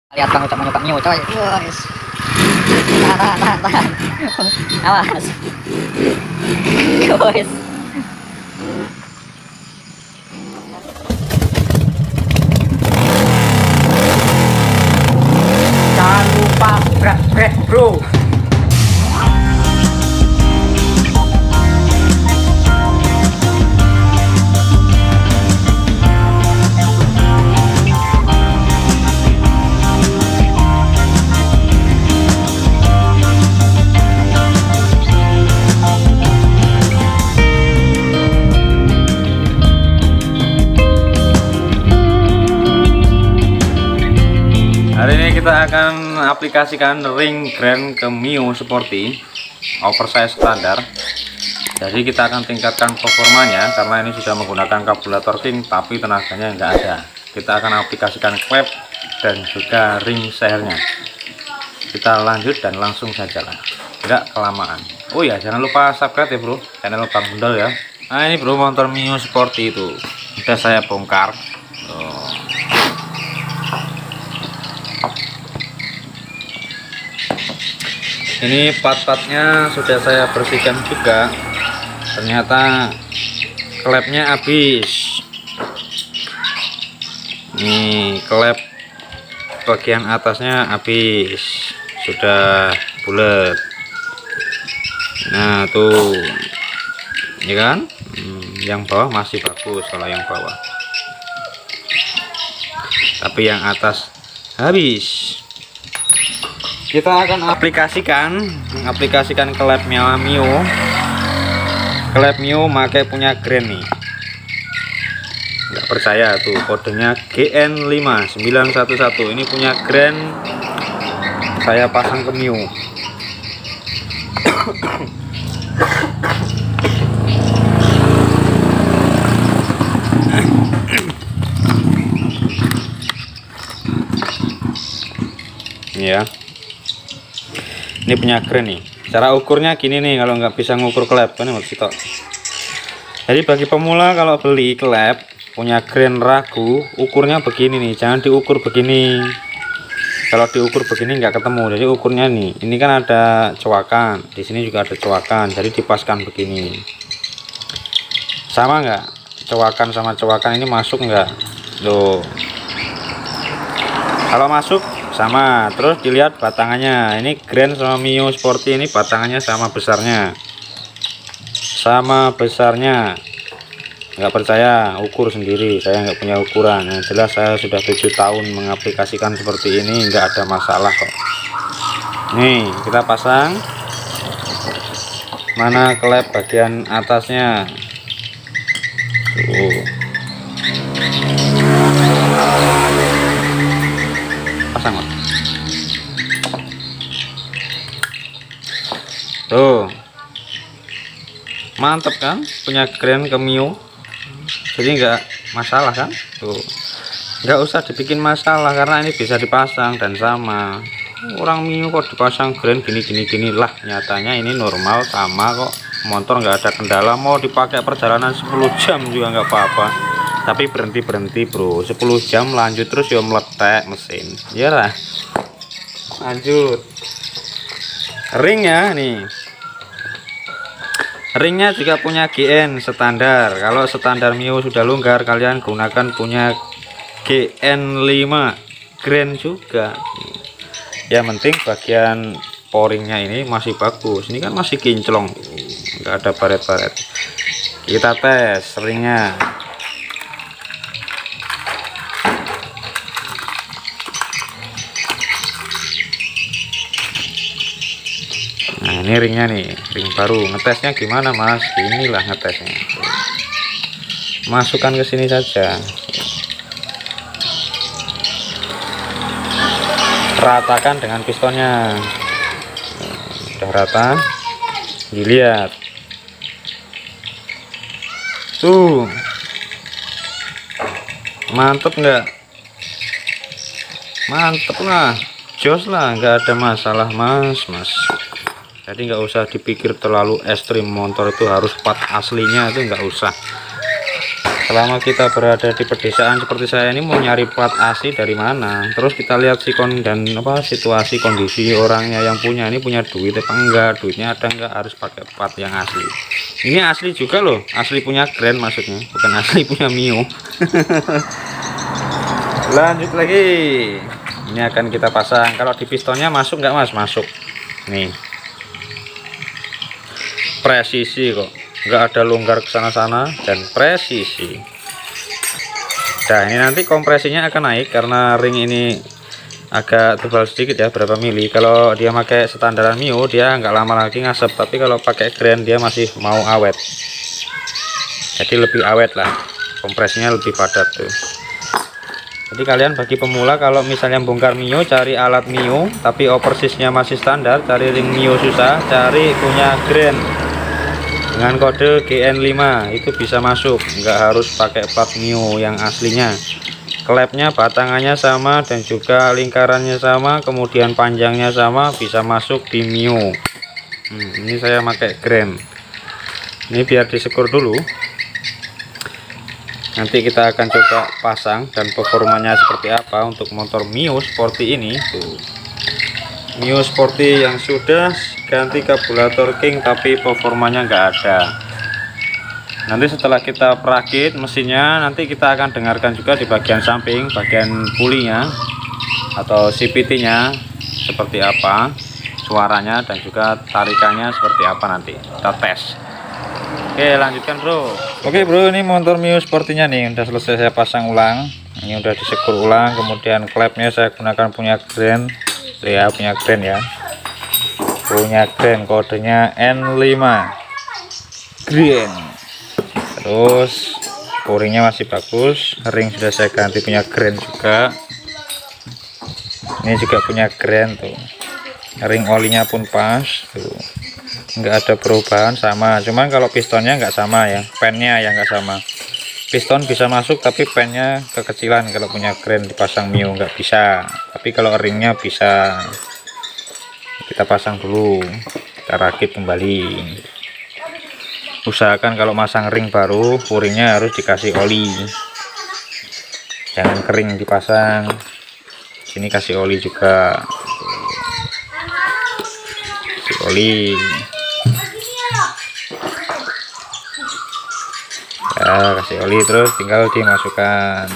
Lihat Bang Ucok menyoba Mio coy. Guys. Tahan. Awas. Guys. Jangan lupa brek bro. Hari ini kita akan aplikasikan ring grand ke Mio Sporty oversize standar. Jadi kita akan tingkatkan performanya karena ini sudah menggunakan karburator king tapi tenaganya enggak ada. Kita akan aplikasikan klep dan juga ring sehernya. Kita lanjut dan langsung saja lah, enggak kelamaan. Oh ya, jangan lupa subscribe ya bro, channel Bang Gundal ya. Nah ini bro, motor Mio Sporty itu sudah saya bongkar. Ini part-partnya sudah saya bersihkan juga. Ternyata klepnya habis. Nih klep bagian atasnya habis, sudah bulat. Nah tuh, ya kan? Yang bawah masih bagus kalau yang bawah, tapi yang atas habis. Kita akan aplikasikan klepnya Mio. Klep Mio pakai punya grand nih. Nggak percaya tuh kodenya GN5911. Ini punya grand, saya pasang ke Mio. Ya. Ini punya grand nih. Cara ukurnya gini nih, kalau nggak bisa ngukur klep ini maksudnya. Jadi bagi pemula kalau beli klep punya grand ragu, ukurnya begini nih, jangan diukur begini. Kalau diukur begini nggak ketemu. Jadi ukurnya nih, ini kan ada cowakan, di sini juga ada cowakan, jadi dipaskan begini. Sama nggak? Cowakan sama cowakan ini masuk nggak? Loh. Kalau masuk sama, terus dilihat batangannya. Ini grand sama Mio Sporty ini batangannya sama besarnya, nggak percaya ukur sendiri, saya nggak punya ukuran. Yang jelas saya sudah 7 tahun mengaplikasikan seperti ini, nggak ada masalah kok. Nih kita pasang, mana klep bagian atasnya tuh, pasang tuh, mantep kan, punya grand ke Mio. Jadi nggak masalah kan tuh, nggak usah dibikin masalah karena ini bisa dipasang dan sama. Orang Mio kok dipasang grand gini lah, nyatanya ini normal sama kok, motor nggak ada kendala. Mau dipakai perjalanan 10 jam juga nggak apa-apa, tapi berhenti bro, 10 jam lanjut terus ya meletek mesin ya lah. Lanjut ringnya nih, ringnya juga punya GN standar. Kalau standar Mio sudah longgar, kalian gunakan punya GN5 grand juga. Ya penting bagian poringnya ini masih bagus, ini kan masih kinclong, nggak ada baret-baret. Kita tes ringnya. Nah ini ringnya nih, ring baru. Ngetesnya gimana mas? Inilah ngetesnya, masukkan ke sini saja, ratakan dengan pistonnya. Udah rata, dilihat tuh, mantep nggak? Mantep lah, jos lah, nggak ada masalah mas. Jadi nggak usah dipikir terlalu ekstrim, motor itu harus part aslinya itu nggak usah. Selama kita berada di pedesaan seperti saya ini, mau nyari plat asli dari mana? Terus kita lihat situasi kondisi orangnya yang punya ini, punya duit apa enggak, duitnya ada enggak, harus pakai plat yang asli. Ini asli juga loh, asli punya Grand maksudnya, bukan asli punya Mio. Lanjut lagi, ini akan kita pasang. Kalau di pistonnya masuk nggak mas? Masuk nih, presisi kok, nggak ada longgar ke sana-sana dan presisi. Nah ini nanti kompresinya akan naik karena ring ini agak tebal sedikit ya, berapa mili. Kalau dia pakai standaran Mio dia nggak lama lagi ngasep, tapi kalau pakai Grand dia masih mau awet, jadi lebih awet lah, kompresinya lebih padat tuh. Jadi kalian bagi pemula kalau misalnya bongkar Mio, cari alat Mio tapi oversiznya masih standar, cari ring Mio susah, cari punya Grand dengan kode GN5 itu bisa masuk, nggak harus pakai plat Mio yang aslinya. Klepnya batangannya sama dan juga lingkarannya sama, kemudian panjangnya sama, bisa masuk di Mio. Ini saya pakai Grand, ini biar disekur dulu, nanti kita akan coba pasang dan performanya seperti apa untuk motor Mio Sporty ini tuh. Mio Sporty yang sudah ganti karburator King tapi performanya nggak ada. Nanti setelah kita perakit mesinnya, nanti kita akan dengarkan juga di bagian samping, bagian pulinya atau CVT nya seperti apa suaranya dan juga tarikannya seperti apa, nanti kita tes. Oke lanjutkan bro. Oke bro, ini motor Mio Sporty nya nih udah selesai saya pasang ulang, ini udah disekur ulang, kemudian klepnya saya gunakan punya Grand ya, punya Grand kodenya N5 Grand. Terus pouringnya masih bagus, ring sudah saya ganti punya Grand juga, ini juga punya Grand tuh, ring olinya pun pas tuh, nggak ada perubahan, sama, cuman kalau pistonnya nggak sama ya, pennya yang nggak sama. Piston bisa masuk tapi pennya kekecilan kalau punya Grand dipasang Mio nggak bisa, tapi kalau ringnya bisa. Kita pasang dulu, kita rakit kembali. Usahakan kalau masang ring baru pouringnya harus dikasih oli, jangan kering dipasang. Sini kasih oli juga, kasih oli ya, kasih oli terus tinggal dimasukkan.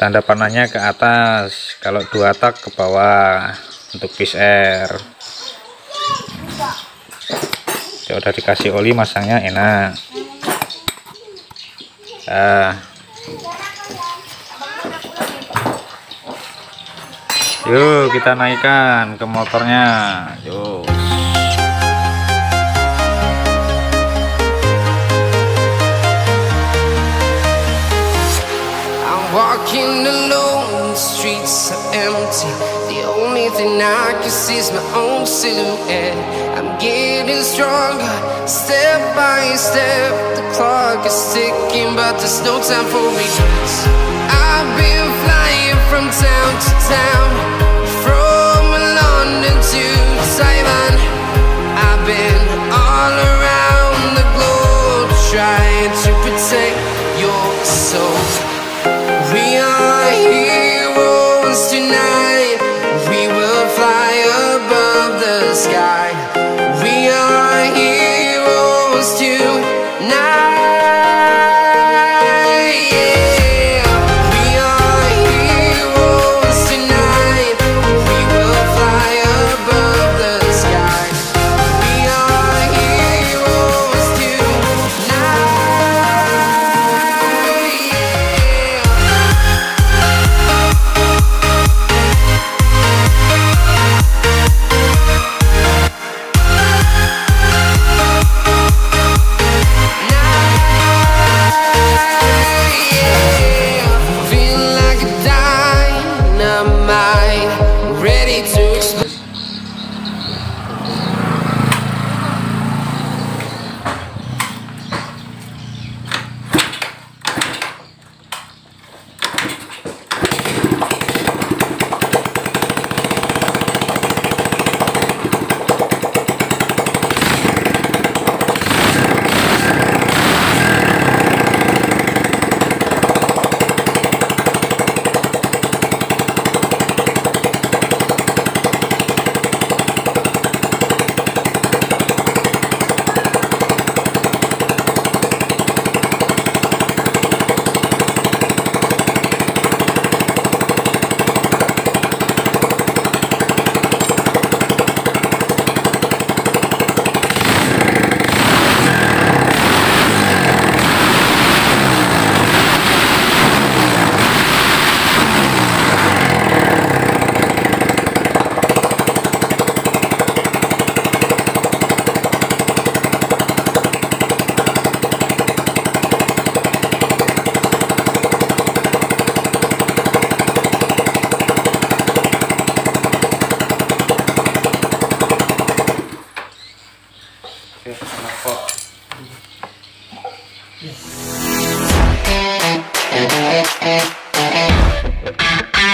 Tanda panahnya ke atas, kalau 2 tak ke bawah untuk piece air. Ya udah dikasih oli, masangnya enak. Yuk kita naikkan ke motornya, yuk. Walking alone, the streets are empty. The only thing I can see is my own silhouette. I'm getting stronger, step by step. The clock is ticking, but there's no time for me. I've been flying from town to town, from London to Taiwan. I've been all around the globe, trying to protect your soul. We are heroes tonight. We will fly above the sky. We are heroes tonight. Yeah. We are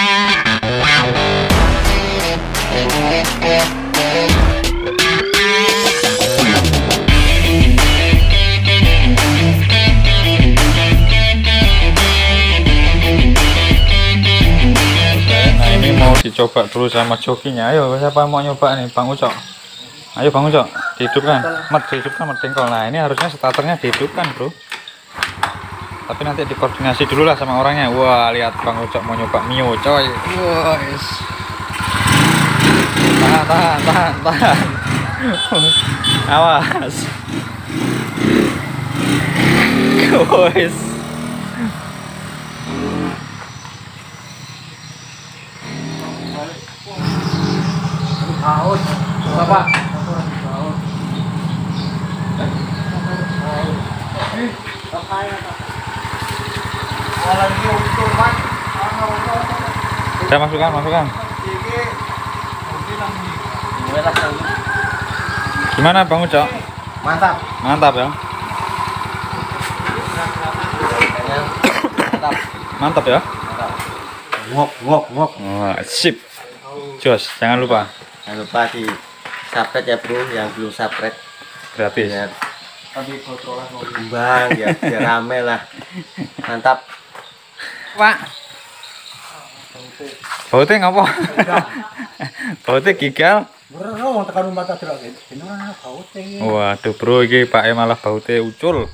Nah ini mau dicoba dulu sama jokinya. Ayo siapa mau nyoba nih, Bang Ucok? Ayo Bang Ucok, dihidupkan. Dihidupkan dengkol. Nah ini harusnya starternya dihidupkan bro. Tapi nanti dikoordinasi dulu lah sama orangnya. Wah lihat Bang Ucok mau nyoba Mio coy. Wah yes. Tahan. Awas. Guys. Haus. Bapak. Saya masukkan. Gimana Bang Ucok? Mantap ya. Mantap ya. Ngok. Wah, sip. Jos, jangan lupa Jangan lupa di subscribe ya bro, yang belum subscribe gratis. biar berkembang ya, biar rame lah. Mantap. Pak. Bautnya ngapa? Bautnya gigal. Waduh bro, ini Pak malah bautnya ucul.